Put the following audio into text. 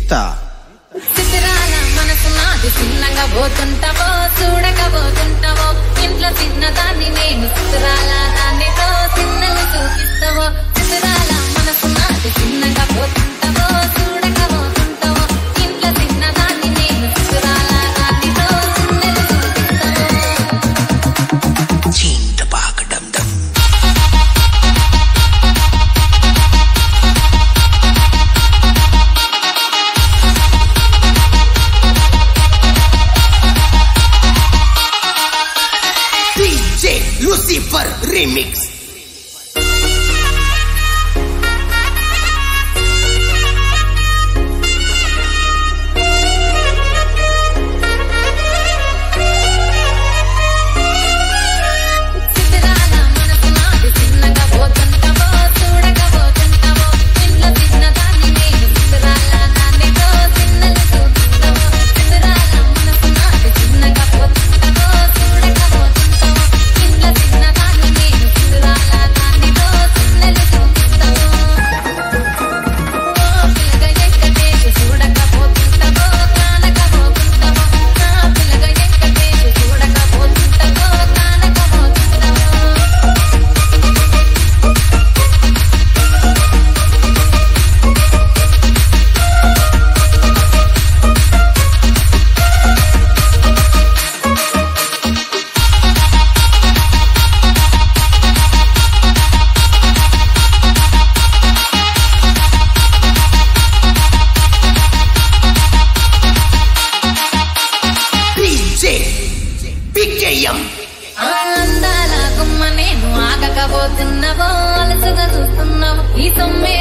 శ్వేత చిత్రాల మనసు నాది చిన్నగా పోతుంటావో చూడకపోతుంటావో ఇంట్లో చిన్నదాన్ని నేను చిత్రాల దానితో చిన్నలు చూపిస్తావో చిత్రాల మనసు నాది చిన్నగా పోతుంటావో చూడకపోతుంటావో ఇంట్లో చిన్నదాన్ని నేను చిత్రాల దానితో చిన్నలు చూపిస్తావో చింత పాకడం దం Lucifer Remix. అందాల గుమ్మ నేను ఆగకపోతున్నావో అలసుగా చూస్తున్నావు ఈ సొమ్మే